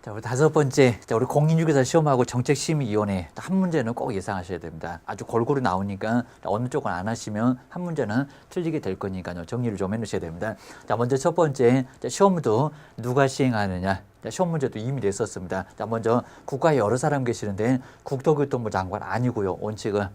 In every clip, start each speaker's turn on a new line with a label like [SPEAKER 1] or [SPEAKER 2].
[SPEAKER 1] 자, 우리 다섯 번째, 자, 우리 공인중개사 시험하고 정책심의위원회 한 문제는 꼭 예상하셔야 됩니다. 아주 골고루 나오니까 어느 쪽은 안 하시면 한 문제는 틀리게 될 거니까요. 정리를 좀 해놓으셔야 됩니다. 자, 먼저 첫 번째, 자, 시험도 누가 시행하느냐. 자, 시험 문제도 이미 냈었습니다. 자, 먼저 국가에 여러 사람 계시는데 국토교통부 장관 아니고요. 원칙은.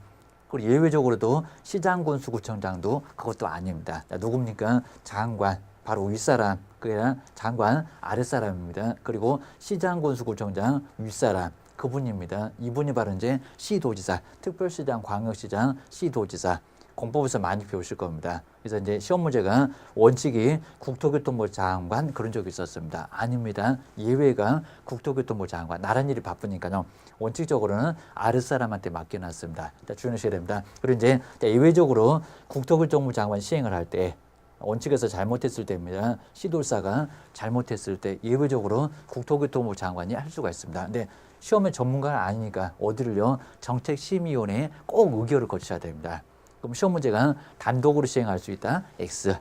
[SPEAKER 1] 그리고 예외적으로도 시장군수구청장도 그것도 아닙니다. 자, 누굽니까? 장관. 바로 윗사람, 그게 장관 아랫사람입니다. 그리고 시장군수구청장 윗사람, 그분입니다. 이분이 바로 이제 시도지사, 특별시장, 광역시장, 시도지사. 공법에서 많이 배우실 겁니다. 그래서 이제 시험 문제가 원칙이 국토교통부 장관 그런 적이 있었습니다. 아닙니다. 예외가 국토교통부 장관. 나란 일이 바쁘니까요. 원칙적으로는 아랫사람한테 맡겨놨습니다. 주의하셔야 됩니다. 그리고 이제 예외적으로 국토교통부 장관 시행을 할 때 원칙에서 잘못했을 때입니다. 시도사가 잘못했을 때 예외적으로 국토교통부 장관이 할 수가 있습니다. 근데 시험의 전문가가 아니니까 어디를요? 정책심의위원회에 꼭 의결을 거쳐야 됩니다. 그럼 시험 문제가 단독으로 시행할 수 있다. X.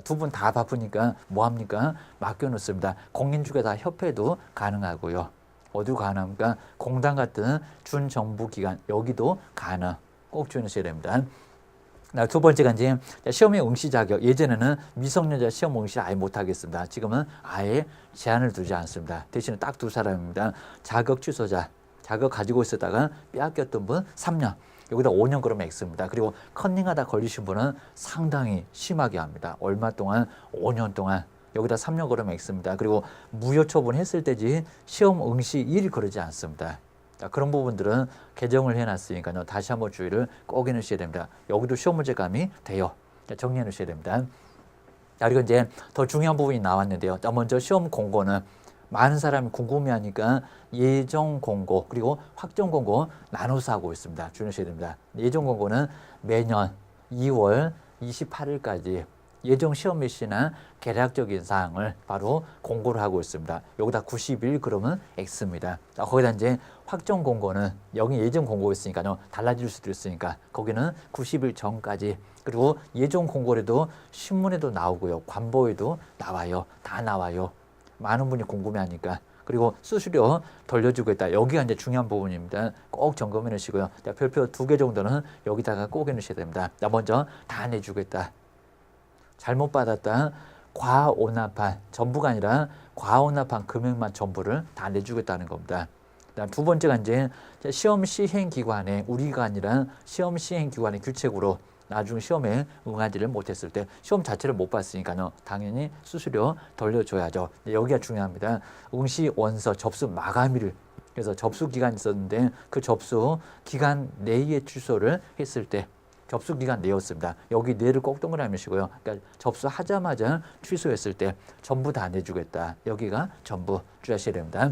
[SPEAKER 1] 두 분 다 바쁘니까 뭐 합니까? 맡겨놓습니다. 공인중개사 협회도 가능하고요. 어디로 가능합니까? 공단 같은 준정부기관 여기도 가능. 꼭 주의하셔야 됩니다. 두 번째가 이제 시험의 응시 자격. 예전에는 미성년자 시험 응시를 아예 못하겠습니다. 지금은 아예 제한을 두지 않습니다. 대신에 딱 두 사람입니다. 자격 취소자. 자격 가지고 있었다가 빼앗겼던 분 3년. 여기다 5년 그러면 X입니다. 그리고 컨닝하다 걸리신 분은 상당히 심하게 합니다. 얼마 동안? 5년 동안. 여기다 3년 그러면 X입니다. 그리고 무효 처분했을 때지 시험 응시 일 그러지 않습니다. 자, 그런 부분들은 개정을 해놨으니까요. 다시 한번 주의를 꼭 해놓으셔야 됩니다. 여기도 시험 문제감이 돼요. 자, 정리해 놓으셔야 됩니다. 자, 그리고 이제 더 중요한 부분이 나왔는데요. 자, 먼저 시험 공고는 많은 사람이 궁금해하니까 예정 공고 그리고 확정 공고 나눠서 하고 있습니다. 주의하셔야 됩니다. 예정 공고는 매년 2월 28일까지 예정 시험 일시나 개략적인 사항을 바로 공고를 하고 있습니다. 여기다 90일 그러면 X입니다. 자, 거기다 이제 확정 공고는 여기 예정 공고 있으니까요. 달라질 수도 있으니까 거기는 90일 전까지 그리고 예정 공고에도 신문에도 나오고요. 관보에도 나와요. 다 나와요. 많은 분이 궁금해하니까. 그리고 수수료 돌려주겠다. 여기가 이제 중요한 부분입니다. 꼭 점검해 놓으시고요. 별표 2개 정도는 여기다가 꼭 해놓으셔야 됩니다. 자, 먼저 다 내주겠다. 잘못 받았다. 과오납한 전부가 아니라 과오납한 금액만 전부를 다 내주겠다는 겁니다. 그다음 두 번째가 이제 시험 시행 기관에 우리가 아니라 시험 시행 기관의 규칙으로 나중 시험에 응하지를 못했을 때 시험 자체를 못 봤으니까요. 당연히 수수료 돌려줘야죠. 여기가 중요합니다. 응시 원서 접수 마감일 그래서 접수 기간이 있었는데 그 접수 기간 내에 취소를 했을 때 접수 기간 내였습니다. 여기 내를 꼭 동그라미 하시고요. 그러니까 접수하자마자 취소했을 때 전부 다 내주겠다. 여기가 전부 주의하셔야 됩니다.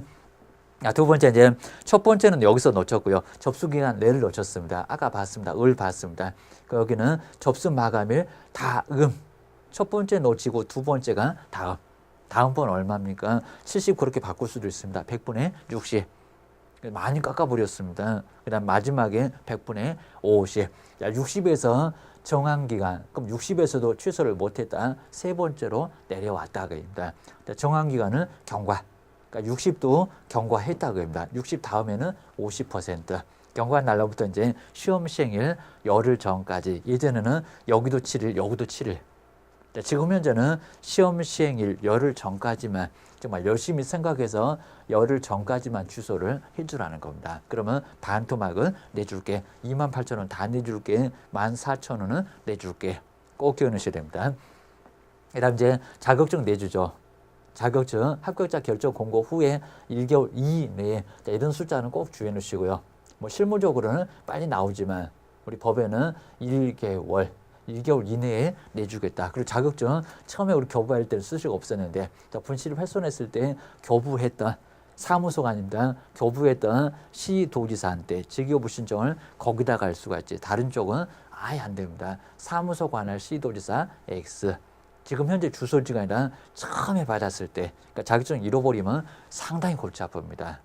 [SPEAKER 1] 두 번째 이제 첫 번째는 여기서 놓쳤고요. 접수 기간 내를 놓쳤습니다. 아까 봤습니다. 을 봤습니다. 여기는 접수 마감일 다음. 첫 번째 놓치고 두 번째가 다음. 다음 번 얼마입니까? 70 그렇게 바꿀 수도 있습니다. 100분의 60. 많이 깎아버렸습니다. 그 다음 마지막에 100분의 50. 60에서 정한기간, 그럼 60에서도 취소를 못했다. 세 번째로 내려왔다. 그입니다. 정한기간은 경과. 그러니까 60도 경과했다. 그입니다. 60 다음에는 50%. 경과한 날로부터 이제 시험 시행일 열흘 전까지. 예전에는 여기도 7일, 여기도 7일. 지금 현재는 시험 시행일 열흘 전까지만 정말 열심히 생각해서 열흘 전까지만 취소를 해주라는 겁니다. 그러면 반토막은 내줄게. 28,000원 다 내줄게. 14,000원은 내줄게. 꼭 기억하셔야 됩니다. 그 다음 이제 자격증 내주죠. 자격증 합격자 결정 공고 후에 1개월 이내에 이런 숫자는 꼭 주의해 놓으시고요. 뭐 실무적으로는 빨리 나오지만 우리 법에는 1개월 이내에 내주겠다. 그리고 자격증 처음에 우리 교부할 때는 수시가 없었는데 분실을 훼손했을 때 교부했던 사무소가 아닙니다. 교부했던 시도지사한테 직위교부 신청을 거기다 갈 수가 있지. 다른 쪽은 아예 안 됩니다. 사무소 관할 시도지사 X. 지금 현재 주소지가 아니라 처음에 받았을 때 그러니까 자격증 잃어버리면 상당히 골치 아픕니다.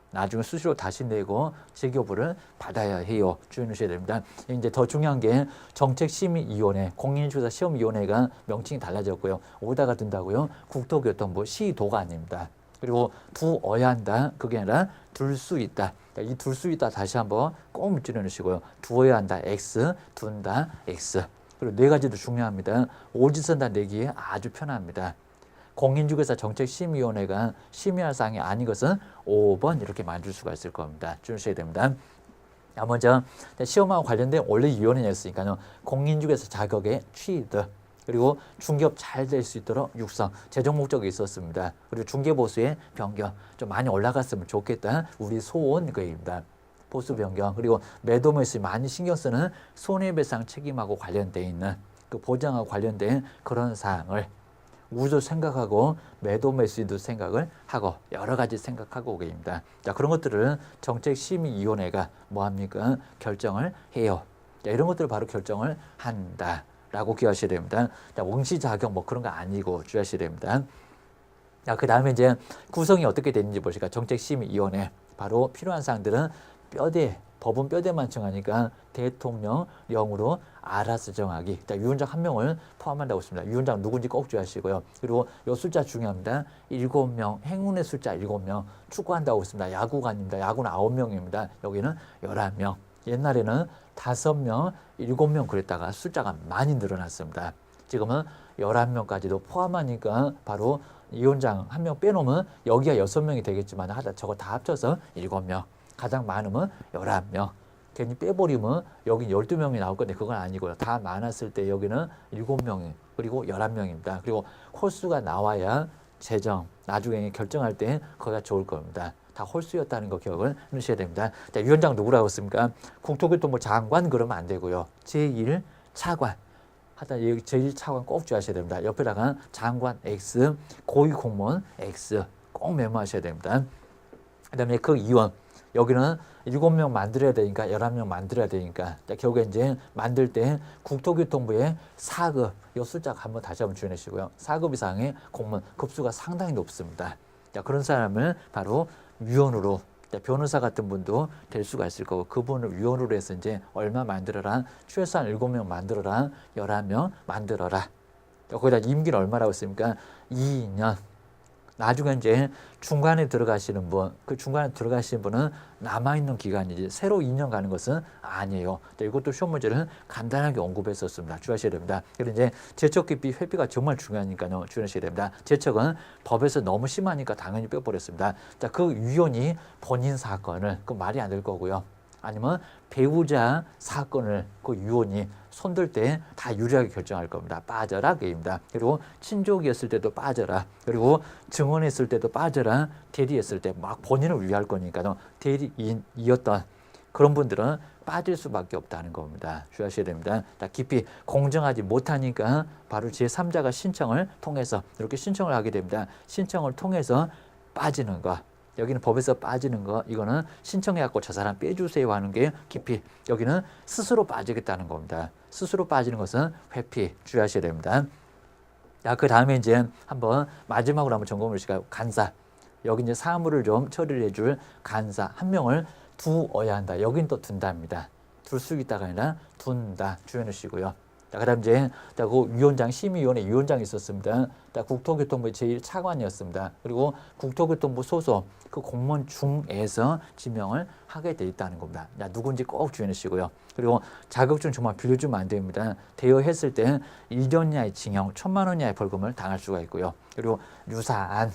[SPEAKER 1] 나중에 수시로 다시 내고 재교부를 받아야 해요. 주의하셔야 됩니다. 이제 더 중요한 게 정책심의위원회, 공인중개사 시험위원회가 명칭이 달라졌고요. 오다가 든다고요. 국토교통부 시도가 아닙니다. 그리고 두어야 한다. 그게 아니라 둘 수 있다. 이 둘 수 있다 다시 한번 꼭 문질러 놓으시고요. 두어야 한다. X, 둔다. X. 그리고 네 가지도 중요합니다. 오지선다 내기 아주 편합니다. 공인중개사 정책심의위원회가 심의할 사항이 아닌 것은 5번 이렇게 만들 수가 있을 겁니다. 주셔야 됩니다. 먼저 시험하고 관련된 원래 위원회였으니까요. 공인중개사 자격의 취득 그리고 중개업 잘 될 수 있도록 육성, 재정 목적이 있었습니다. 그리고 중개보수의 변경 좀 많이 올라갔으면 좋겠다. 우리 소원 그입니다. 보수 변경 그리고 매도 매수에 많이 신경 쓰는 손해배상 책임하고 관련돼 있는 그 보장하고 관련된 그런 사항을 우주 생각하고 매도 매수도 생각을 하고 여러 가지 생각하고 계십니다. 자, 그런 것들을 정책심의위원회가 뭐합니까? 결정을 해요. 자, 이런 것들을 바로 결정을 한다라고 기억하셔야 됩니다. 자, 원시 자격 뭐 그런 거 아니고 주의하셔야 됩니다. 자, 그 다음에 이제 구성이 어떻게 되는지 보시까 정책심의위원회 바로 필요한 사항들은 뼈대 법은 뼈대만 정하니까 대통령령으로 알아서 정하기. 자, 위원장 한 명을 포함한다고 했습니다. 위원장 누군지 꼭 주의하시고요. 그리고 이 숫자 중요합니다. 7명, 행운의 숫자 7명 추구한다고 했습니다. 야구가 아닙니다. 야구는 9명입니다. 여기는 11명. 옛날에는 5명, 7명 그랬다가 숫자가 많이 늘어났습니다. 지금은 11명까지도 포함하니까 바로 위원장 한 명 빼놓으면 여기가 6명이 되겠지만 저거 다 합쳐서 7명. 가장 많으면 11명. 괜히 빼버리면 여기 12명이 나올 건데 그건 아니고요. 다 많았을 때 여기는 7명 그리고 11명입니다. 그리고 홀수가 나와야 재정 나중에 결정할 때 거기가 좋을 겁니다. 다 홀수였다는 거 기억을 해주셔야 됩니다. 자, 위원장 누구라고 했습니까? 국토교통부 장관 그러면 안 되고요. 제1차관. 하여튼 여기 제1차관 꼭 주의하셔야 됩니다. 옆에다가 장관 X, 고위공무원 X 꼭 메모하셔야 됩니다. 그 다음에 그 위원 여기는 7명 만들어야 되니까 11명 만들어야 되니까 자, 결국에 이제 만들 때 국토교통부의 4급 이 숫자가 한번 다시 한번 주의하시고요. 4급 이상의 공무원 급수가 상당히 높습니다. 자, 그런 사람을 바로 위원으로 자, 변호사 같은 분도 될 수가 있을 거고 그분을 위원으로 해서 이제 얼마 만들어라 최소한 7명 만들어라 11명 만들어라. 거기다 임기는 얼마라고 했습니까? 2년. 나중에 이제 중간에 들어가시는 분, 그 중간에 들어가시는 분은 남아있는 기간이지 새로 2년 가는 것은 아니에요. 이것도 시험 문제를 간단하게 언급했었습니다. 주의하셔야 됩니다. 그리고 이제 제척기피 회피가 정말 중요하니까요. 주의하셔야 됩니다. 제척은 법에서 너무 심하니까 당연히 빼버렸습니다. 자, 그 위원이 본인 사건을, 그 말이 안 될 거고요. 아니면 배우자 사건을 그 위원이 손들 때 다 유리하게 결정할 겁니다. 빠져라 게임입니다. 그리고 친족이었을 때도 빠져라. 그리고 증언했을 때도 빠져라. 대리했을 때 막 본인을 위할 거니까요. 대리인이었던 그런 분들은 빠질 수밖에 없다는 겁니다. 주의하셔야 됩니다. 자, 깊이 공정하지 못하니까 바로 제3자가 신청을 통해서 이렇게 신청을 하게 됩니다. 신청을 통해서 빠지는 거. 여기는 법에서 빠지는 거, 이거는 신청해갖고 저 사람 빼주세요 하는 게 깊이. 여기는 스스로 빠지겠다는 겁니다. 스스로 빠지는 것은 회피. 주의하셔야 됩니다. 자, 그 다음에 이제 한번 마지막으로 한번 점검을 시켜요. 간사. 여기 이제 사무를 좀 처리를 해줄 간사 한 명을 두어야 한다. 여긴 또 둔다입니다. 둘 수 있다가 아니라 둔다. 주의하시고요. 자, 그 다음 이제 그 위원장, 심의위원회 위원장이 있었습니다. 국토교통부 제1차관이었습니다. 그리고 국토교통부 소속 그 공무원 중에서 지명을 하게 돼 있다는 겁니다. 자, 누군지 꼭 주의하시고요. 그리고 자격증 정말 빌려주면 안 됩니다. 대여했을 때 1년 이하의 징역, 1,000만 원 이하의 벌금을 당할 수가 있고요. 그리고 유사한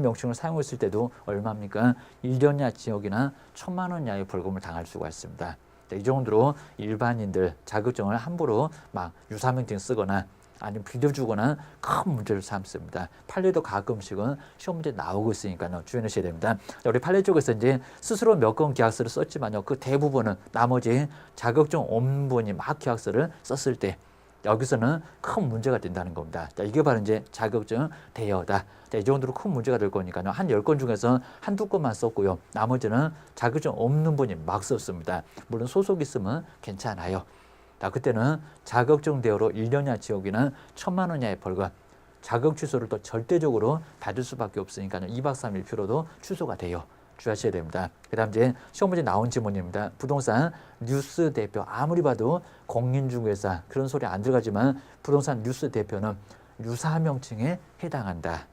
[SPEAKER 1] 명칭을 사용했을 때도 얼마입니까? 1년 이하 징역이나 1,000만 원 이하의 벌금을 당할 수가 있습니다. 이 정도로 일반인들 자격증을 함부로 막 유사명칭 쓰거나 아니면 빌려주거나 큰 문제를 삼습니다. 판례도 가끔씩은 시험 문제 나오고 있으니까요. 주의하셔야 됩니다. 우리 판례 쪽에서 이제 스스로 몇 건 계약서를 썼지만요. 그 대부분은 나머지 자격증 없는 분이 막 계약서를 썼을 때 여기서는 큰 문제가 된다는 겁니다. 자, 이게 바로 이제 자격증 대여다. 자, 이 정도로 큰 문제가 될 거니까요. 한 10건 중에서 한두 건만 썼고요. 나머지는 자격증 없는 분이 막 썼습니다. 물론 소속 있으면 괜찮아요. 자, 그때는 자격증 대여로 1년 이하 징역이나 1,000만 원 이하의 벌금, 자격 취소를 또 절대적으로 받을 수밖에 없으니까요. 2박 3일 필요도 취소가 돼요. 주의하셔야 됩니다. 그 다음 이제 시험 문제 나온 지문입니다. 부동산 뉴스 대표 아무리 봐도 공인중개사 그런 소리 안 들어가지만 부동산 뉴스 대표는 유사 명칭에 해당한다.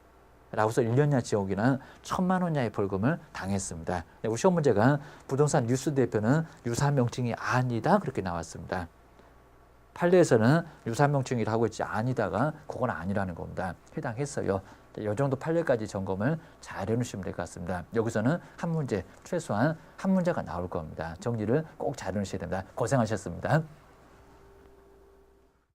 [SPEAKER 1] 라고서 1년이나 지옥이나 1,000만 원 이하의 벌금을 당했습니다. 우리 시험 문제가 부동산 뉴스 대표는 유사명칭이 아니다 그렇게 나왔습니다. 판례에서는 유사명칭이라고 하고 있지 아니다가 그건 아니라는 겁니다. 해당했어요. 이 정도 판례까지 점검을 잘 해놓으시면 될 것 같습니다. 여기서는 한 문제, 최소한 한 문제가 나올 겁니다. 정리를 꼭 잘 해놓으셔야 됩니다. 고생하셨습니다.